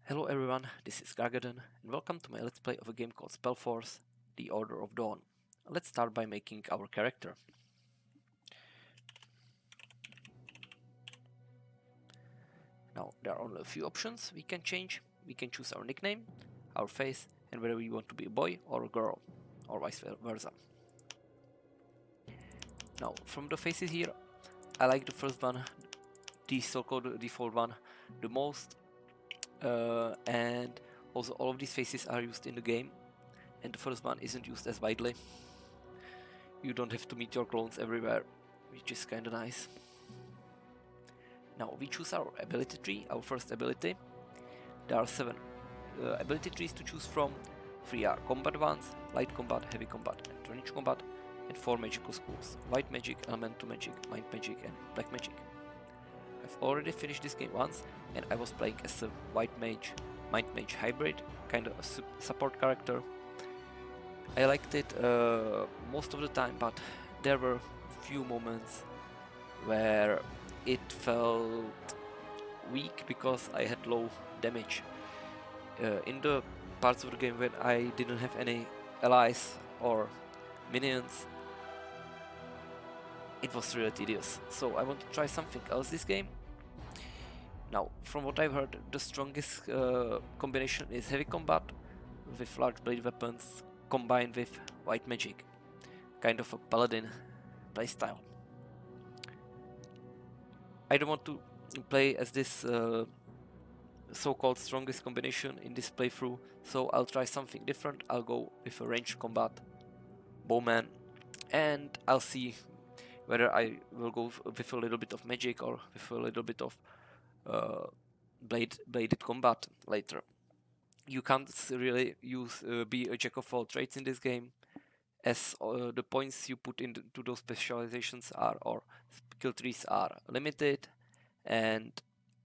Hello everyone, this is Gargadon, and welcome to my let's play of a game called SpellForce, The Order of Dawn. Let's start by making our character. Now, there are only a few options we can change. We can choose our nickname, our face, and whether we want to be a boy or a girl, or vice versa. Now, from the faces here, I like the first one, the so-called default one, the most. And also all of these faces are used in the game, and the first one isn't used as widely. You don't have to meet your clones everywhere, which is kinda nice. Now we choose our ability tree, our first ability. There are 7 ability trees to choose from. 3 are combat ones, light combat, heavy combat and range combat, and 4 magical schools: white magic, elemental magic, mind magic and black magic. I've already finished this game once, and I was playing as a white mage, mind mage hybrid, kind of a support character. I liked it most of the time, but there were few moments where it felt weak because I had low damage. In the parts of the game when I didn't have any allies or minions, it was really tedious, so I want to try something else this game. Now, from what I've heard, the strongest combination is heavy combat with large blade weapons combined with white magic, kind of a paladin playstyle. I don't want to play as this so-called strongest combination in this playthrough, so I'll try something different. I'll go with a ranged combat bowman, and I'll see whether I will go with a little bit of magic or with a little bit of bladed combat later. You can't really be a jack of all trades in this game, as the points you put into those specializations or skill trees are limited, and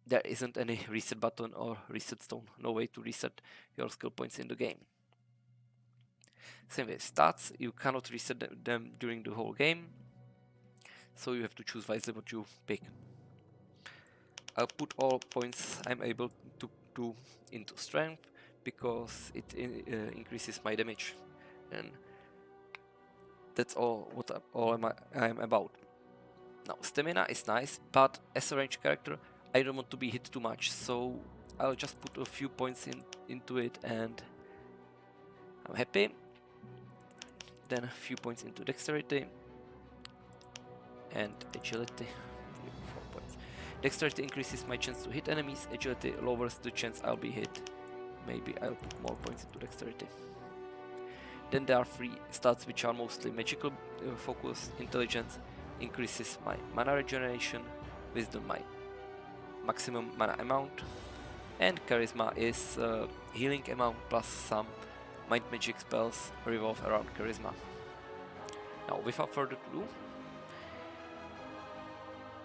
there isn't any reset button or reset stone, no way to reset your skill points in the game. Same with stats, you cannot reset them during the whole game, so you have to choose wisely what you pick. I'll put all points I'm able to do into strength, because it increases my damage, and that's all I'm about. Now, stamina is nice, but as a ranged character I don't want to be hit too much, so I'll just put a few points into it and I'm happy. Then a few points into dexterity and agility. 4 points. Dexterity increases my chance to hit enemies, agility lowers the chance I'll be hit. Maybe I'll put more points into dexterity. Then there are 3 stats which are mostly magical focus. Intelligence increases my mana regeneration, wisdom my maximum mana amount, and charisma is healing amount plus some mind magic spells revolve around charisma. Now, without further ado,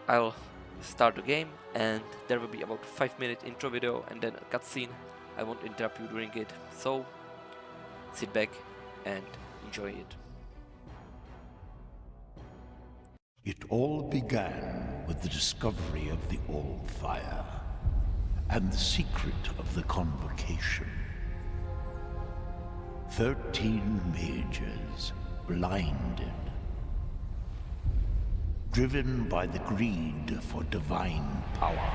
I'll start the game, and there will be about a 5-minute intro video and then a cutscene. I won't interrupt you during it, so sit back and enjoy it. It all began with the discovery of the Old Fire and the secret of the Convocation. 13 mages, blinded, driven by the greed for divine power,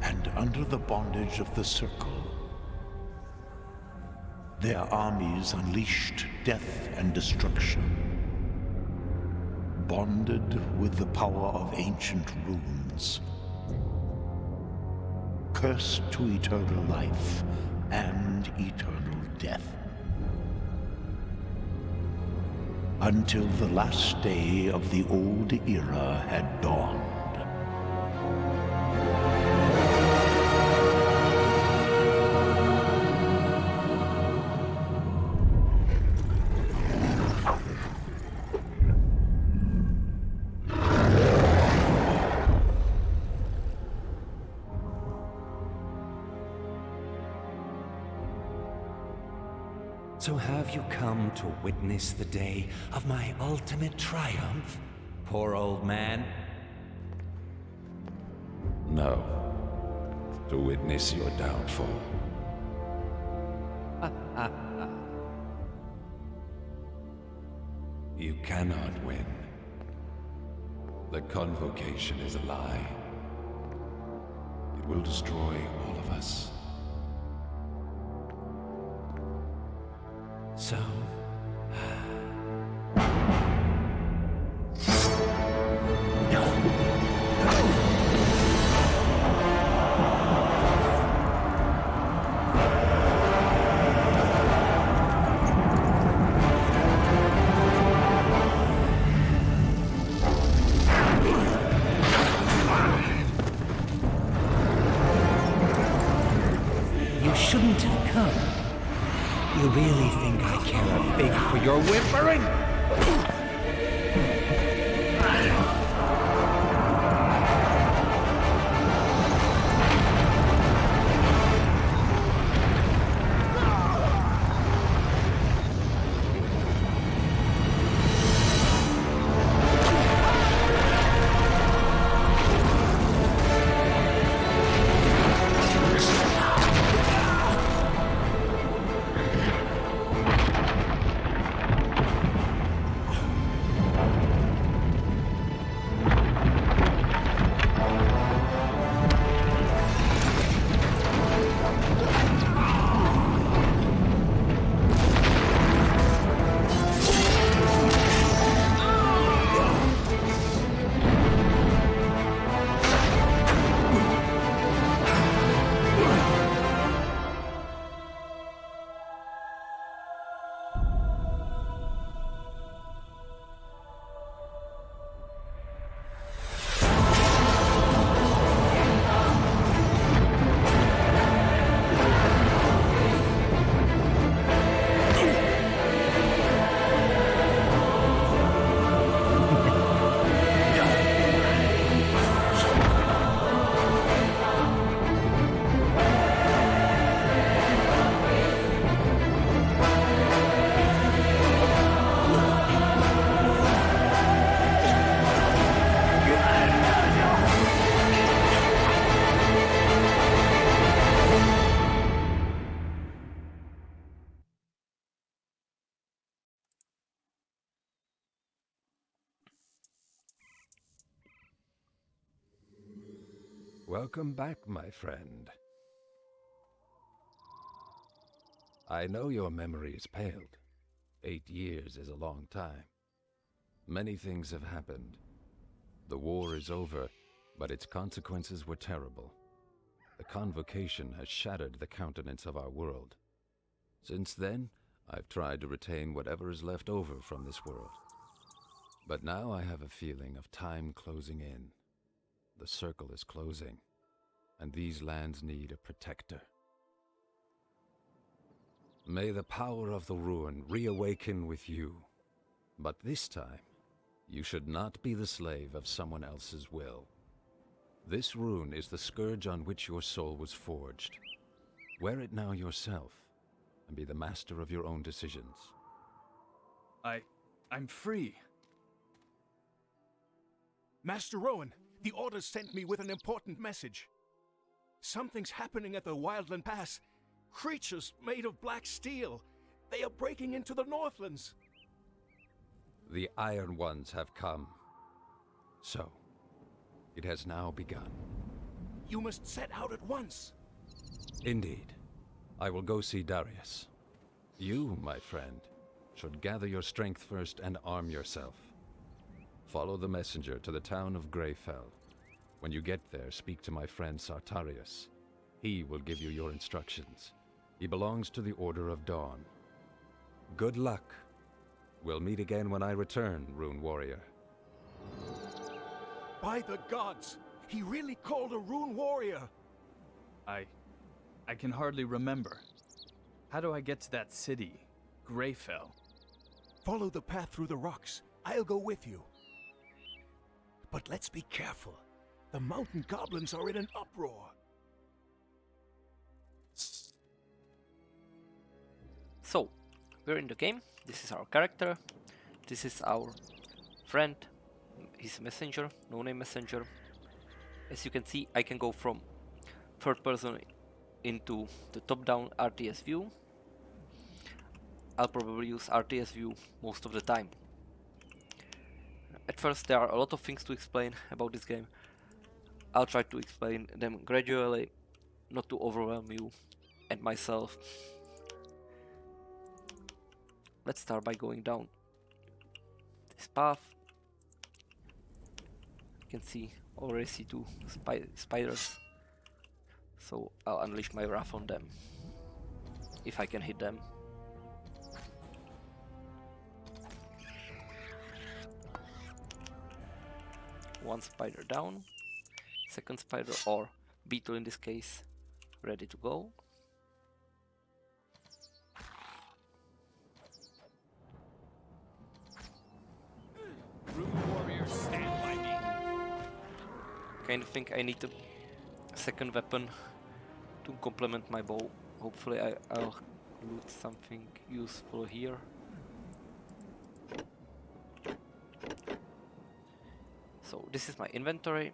and under the bondage of the Circle, their armies unleashed death and destruction. Bonded with the power of ancient runes, cursed to eternal life and eternal death. Until the last day of the old era had dawned. So have you come to witness the day of my ultimate triumph, poor old man? No. to witness your downfall. You cannot win. The convocation is a lie. It will destroy all of us. So... You shouldn't have come. You really think I care a fig for your whimpering? Welcome back, my friend. I know your memory is paled. 8 years is a long time. Many things have happened. The war is over, but its consequences were terrible. The convocation has shattered the countenance of our world. Since then, I've tried to retain whatever is left over from this world. But now I have a feeling of time closing in. The circle is closing, and these lands need a protector. May the power of the ruin reawaken with you. But this time, you should not be the slave of someone else's will. This rune is the scourge on which your soul was forged. Wear it now yourself, and be the master of your own decisions. I'm free. Master Rowan, the Orders sent me with an important message. Something's happening at the Wildland Pass. Creatures made of black steel. They are breaking into the Northlands. The Iron Ones have come. So, it has now begun. You must set out at once. Indeed. I will go see Darius. You, my friend, should gather your strength first and arm yourself. Follow the messenger to the town of Greyfell. When you get there, speak to my friend Sartarius. He will give you your instructions. He belongs to the Order of Dawn. Good luck. We'll meet again when I return, Rune Warrior. By the gods! He really called a Rune Warrior! I can hardly remember. How do I get to that city, Greyfell? Follow the path through the rocks. I'll go with you. But let's be careful. The mountain goblins are in an uproar. So, we're in the game. This is our character. This is our friend. His messenger, no-name messenger. As you can see, I can go from third person into the top-down RTS view. I'll probably use RTS view most of the time. At first there are a lot of things to explain about this game. I'll try to explain them gradually, not to overwhelm you and myself. Let's start by going down this path. You can already see two spiders. So I'll unleash my wrath on them, if I can hit them. One spider down, second spider, or beetle in this case, ready to go. Kind of think I need a second weapon to complement my bow. Hopefully I'll loot something useful here. So this is my inventory.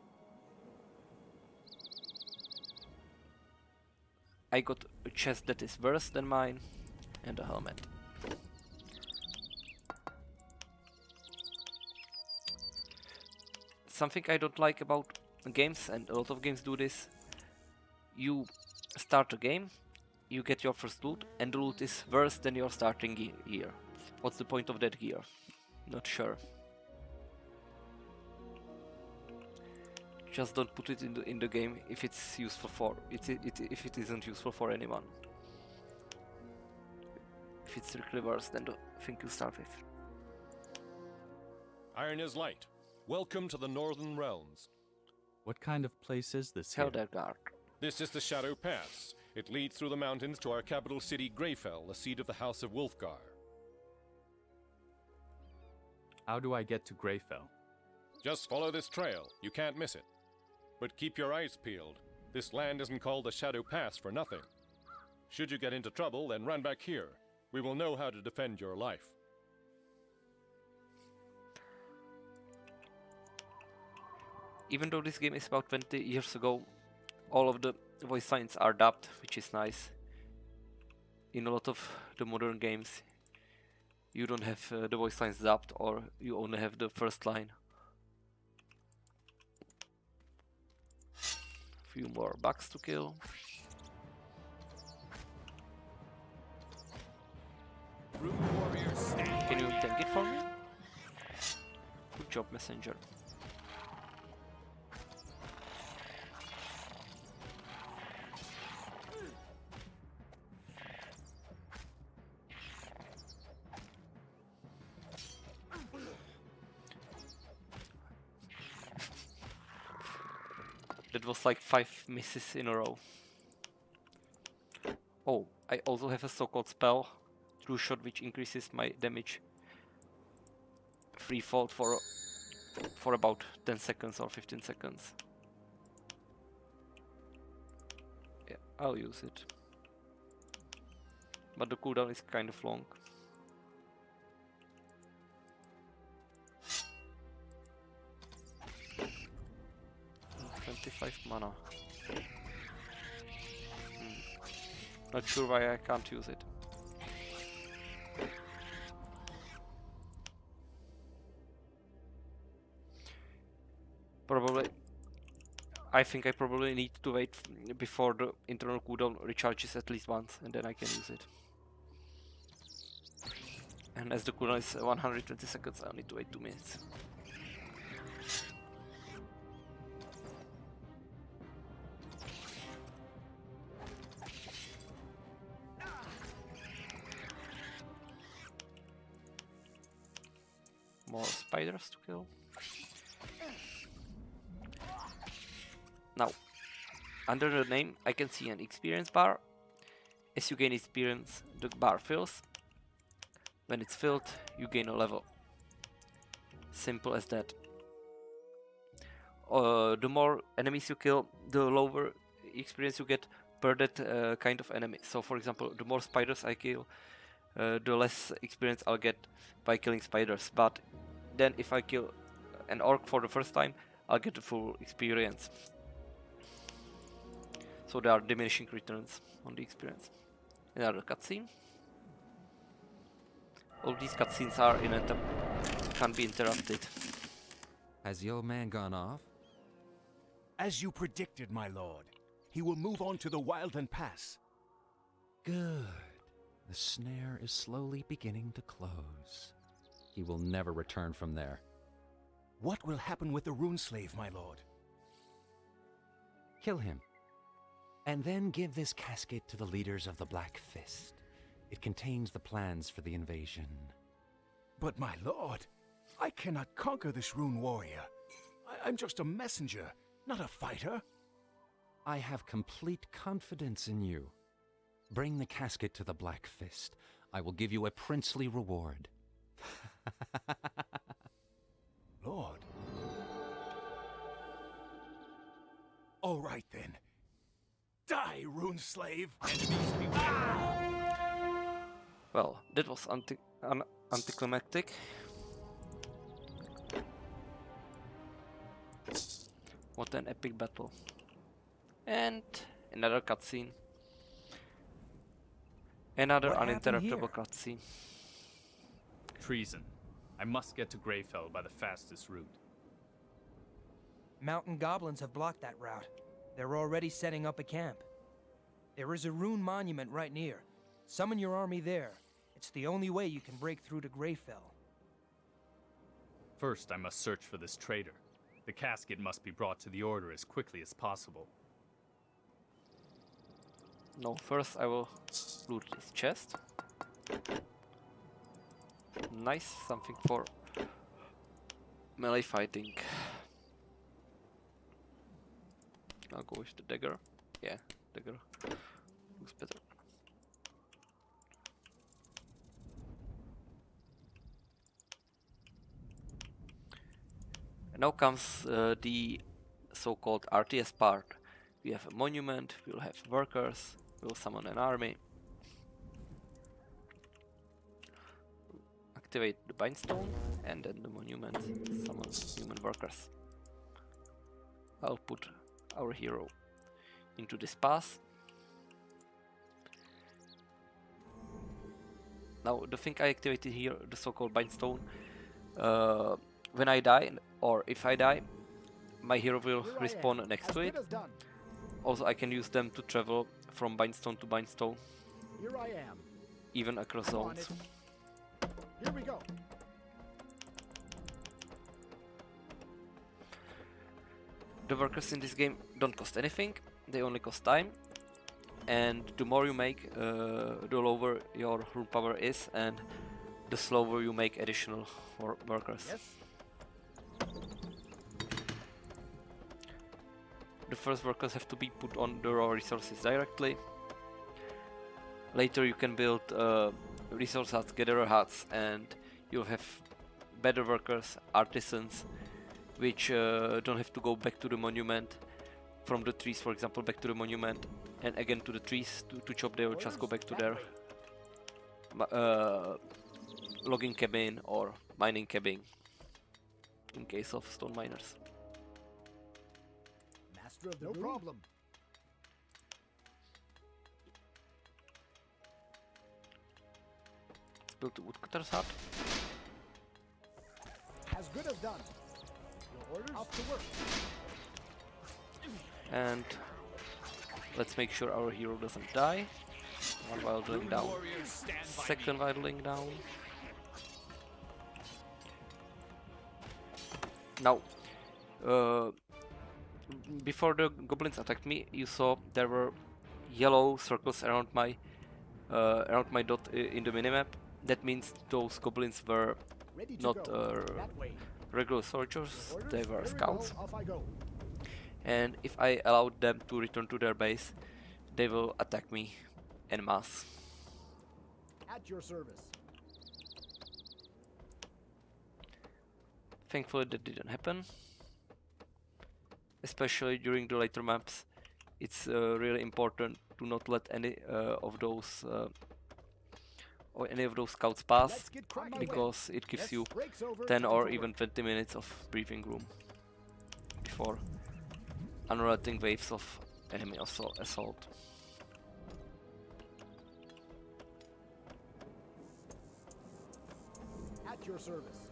I got a chest that is worse than mine and a helmet. Something I don't like about games, and a lot of games do this, you start a game, you get your first loot, and the loot is worse than your starting gear. What's the point of that gear? Not sure. Just don't put it in the game if it's useful for if it isn't useful for anyone. If it's strictly worse than the thing you start with. Iron is light. Welcome to the Northern Realms. What kind of place is this here? Heldergard. This is the Shadow Pass. It leads through the mountains to our capital city, Greyfell, the seat of the House of Wolfgar. How do I get to Greyfell? Just follow this trail. You can't miss it. But keep your eyes peeled. This land isn't called the Shadow Pass for nothing. Should you get into trouble, then run back here. We will know how to defend your life. Even though this game is about 20 years ago, all of the voice lines are dubbed, which is nice. In a lot of the modern games, you don't have the voice lines dubbed, or you only have the first line. A few more bugs to kill. Can you tank it for me? Good job, messenger. That was like 5 misses in a row. Oh, I also have a so-called spell, True Shot, which increases my damage threefold for about 10 seconds or 15 seconds. Yeah, I'll use it. But the cooldown is kind of long. Mana. Not sure why I can't use it. Probably, I think I probably need to wait before the internal cooldown recharges at least once, and then I can use it. And as the cooldown is 120 seconds, I'll need to wait 2 minutes. More spiders to kill. Now, under the name I can see an experience bar. As you gain experience, the bar fills. When it's filled, you gain a level. Simple as that. The more enemies you kill, the lower experience you get per that kind of enemy. So for example, the more spiders I kill, the less experience I'll get by killing spiders. But then if I kill an orc for the first time, I'll get the full experience. So there are diminishing returns on the experience. Another cutscene. All these cutscenes are can't be interrupted. Has the old man gone off? As you predicted, my lord, he will move on to the Wildland Pass. Good. The snare is slowly beginning to close. He will never return from there. What will happen with the rune slave, my lord? Kill him. And then give this casket to the leaders of the Black Fist. It contains the plans for the invasion. But my lord, I cannot conquer this rune warrior. I'm just a messenger, not a fighter. I have complete confidence in you. Bring the casket to the Black Fist. I will give you a princely reward. Lord. All right then. Die, rune slave! Well, that was anticlimactic. What an epic battle. And another cutscene. Another What happened here? uninterruptible cutscene. Treason. I must get to Greyfell by the fastest route. Mountain goblins have blocked that route. They're already setting up a camp. There is a rune monument right near. Summon your army there. It's the only way you can break through to Greyfell. First, I must search for this traitor. The casket must be brought to the Order as quickly as possible. No, first I will loot this chest. Nice, something for melee fighting. I'll go with the dagger. Yeah, dagger looks better. And now comes the so-called RTS part. We have a monument, we'll have workers, we'll summon an army. Activate the bindstone and then the monument, summon human workers. I'll put our hero into this pass. Now the thing I activated here, the so-called bindstone, when I die, or if I die, my hero will respawn next to it. Also I can use them to travel from bindstone to bindstone. Here I am. Even across zones. Here we go. The workers in this game don't cost anything, they only cost time. And the more you make, the lower your rune power is, and the slower you make additional workers. Yes. The first workers have to be put on the raw resources directly. Later you can build resource huts, gatherer huts, and you'll have better workers, artisans, which don't have to go back to the monument from the trees, for example, back to the monument and again to the trees to chop. They will just go back to their logging cabin or mining cabin in case of stone miners. Master of the no problem. Let's build the woodcutter's hut. As good as done. Your orders? Up to work. And let's make sure our hero doesn't die. One wildling down. Second wildling down. Now, before the goblins attacked me, you saw there were yellow circles around my dot in the minimap. That means those goblins were not regular soldiers, they were scouts. And if I allowed them to return to their base, they will attack me en masse. At your service. Thankfully that didn't happen. Especially during the later maps, it's really important to not let any of those scouts pass, because it gives you 10 or even 20 minutes of breathing room before unrelenting waves of enemy assault. At your service.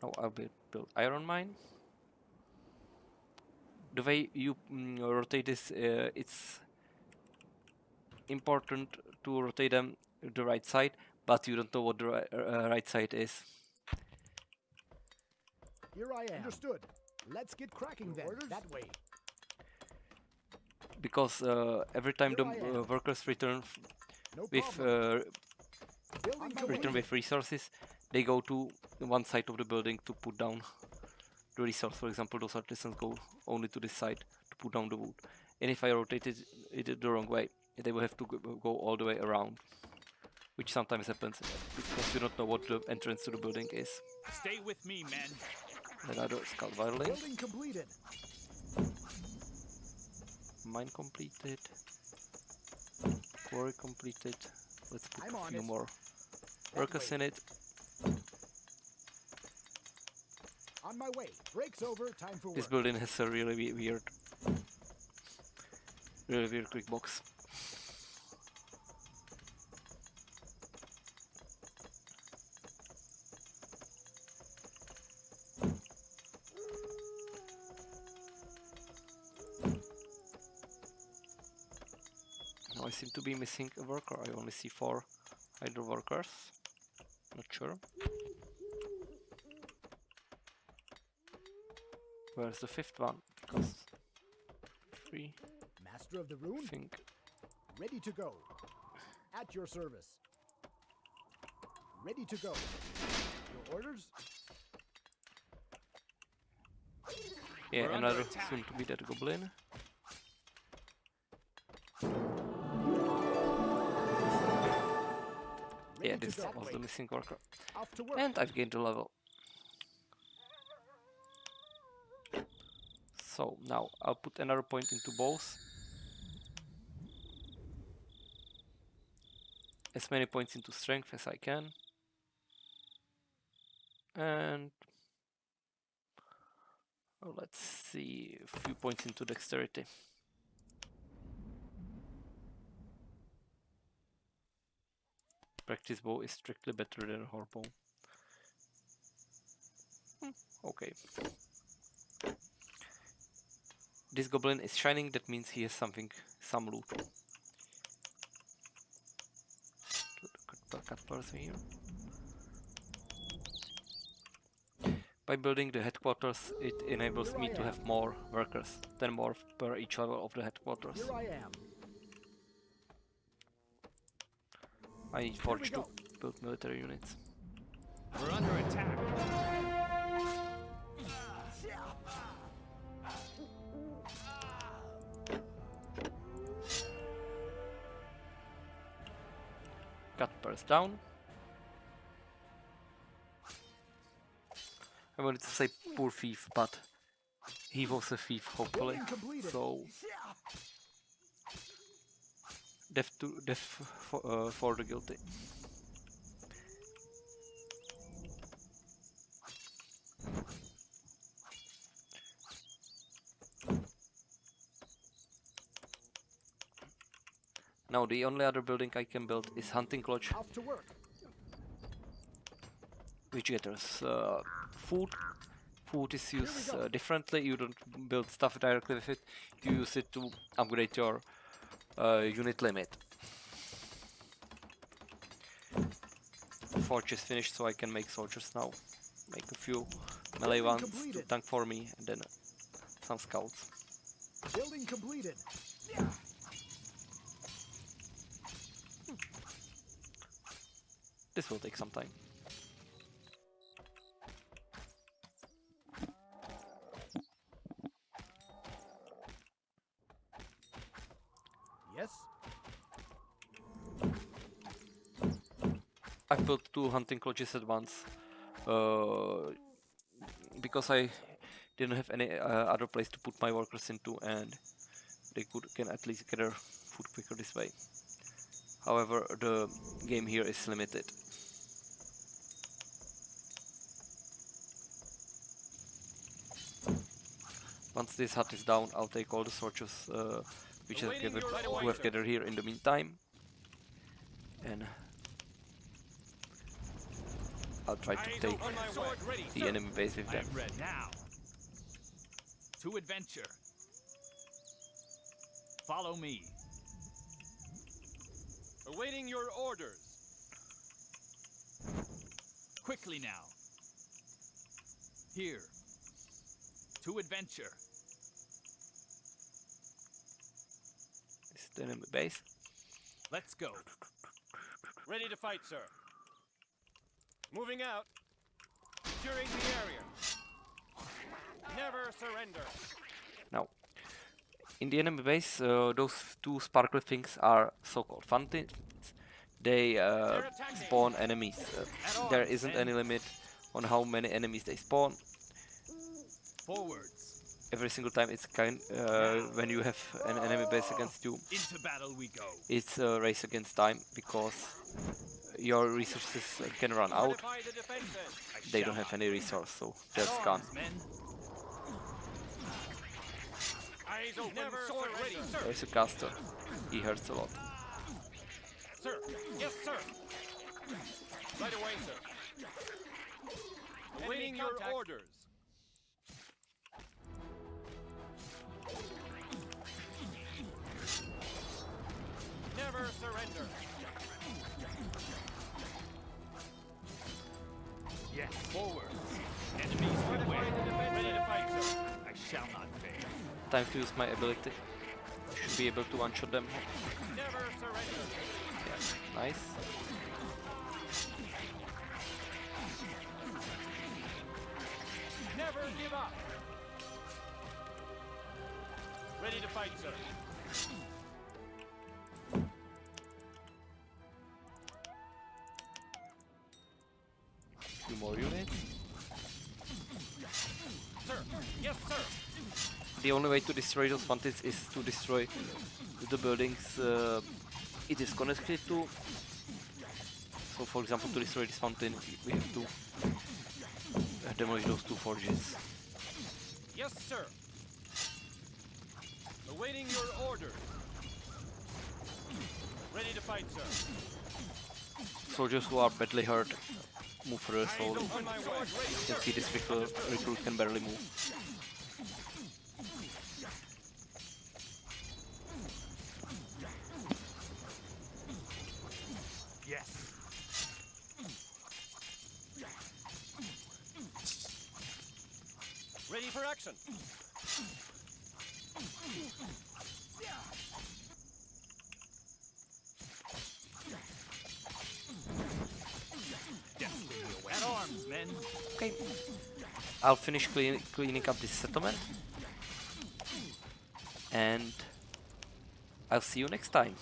Oh, I'll build iron mine. The way you rotate this, it's important to rotate them the right side, but you don't know what the right side is. Here I am. Understood. Let's get cracking then. That way. Because every time the workers return with resources, they go to one side of the building to put down the resource. For example, those artisans go only to this side to put down the wood. And if I rotated it the wrong way, they will have to go all the way around, which sometimes happens because you don't know what the entrance to the building is. Stay with me, men. Another scout violin. Building completed. Mine completed. Quarry completed. Let's put a few more workers in it. On my way. Breaks over. Time for work. This building has a really weird quick box. Now I seem to be missing a worker. I only see 4 idle workers. Not sure. Where's the 5th one? Because 3. Master of the rune. Think. Ready to go. At your service. Ready to go. Your orders? Yeah, another soon to be dead goblin. Yeah, this was the missing worker. And I've gained a level. So now I'll put another point into both. As many points into strength as I can. And let's see, a few points into dexterity. Practice bow is strictly better than horbow. Okay. This goblin is shining, that means he has some loot. Cut person here. By building the headquarters, it enables me to have more workers, 10 more per each level of the headquarters. Here I am. I need forge to build military units. We're under attack. Cut burst down. I wanted to say poor thief, but he was a thief, hopefully. So death for the guilty. Now the only other building I can build is hunting lodge, which gathers food. Food is used differently. You don't build stuff directly with it. You use it to upgrade your unit limit. The forge is finished, so I can make soldiers now. Make a few melee ones to tank for me, and then some scouts. Building completed. This will take some time. Yes. I've built 2 hunting lodges at once, because I didn't have any other place to put my workers into, and they can at least gather food quicker this way. However, the game here is limited. Once this hut is down, I'll take all the soldiers who have gathered here in the meantime, and I'll try to take the enemy base with them. Now, to adventure. Follow me. Awaiting your orders. Quickly now. Here. To adventure. This is the enemy base. Let's go. Ready to fight, sir. Moving out. Securing the area. Never surrender. Now, in the enemy base, those two sparkly things are so-called fountains. They spawn enemies. There isn't any limit on how many enemies they spawn. Forwards. Every single time it's when you have an enemy base against you, Into battle we go. it's a race against time, because your resources can run out. They don't have any resource, so that's gone. Eyes open, sword ready, sir. There's a caster. He hurts a lot. Sir, yes, sir. Right away, sir. Awaiting your orders. Never surrender. Yes, forward. Enemies beware. Ready to fight, sir. I shall not fail. Time to use my ability. Should be able to one-shot them. Never surrender. Yeah, nice. Never give up. Ready to fight, sir. Few more units. Sir, yes, sir. The only way to destroy those fountains is to destroy the buildings it is connected to. So, for example, to destroy this fountain, we have to demolish those two forges. Yes, sir. Awaiting your orders. Ready to fight, sir. Soldiers who are badly hurt move further slowly. On my way. You can see this recruit can barely move. Yes. Ready for action. At arms, men. Okay. I'll finish cleaning up this settlement. And I'll see you next time.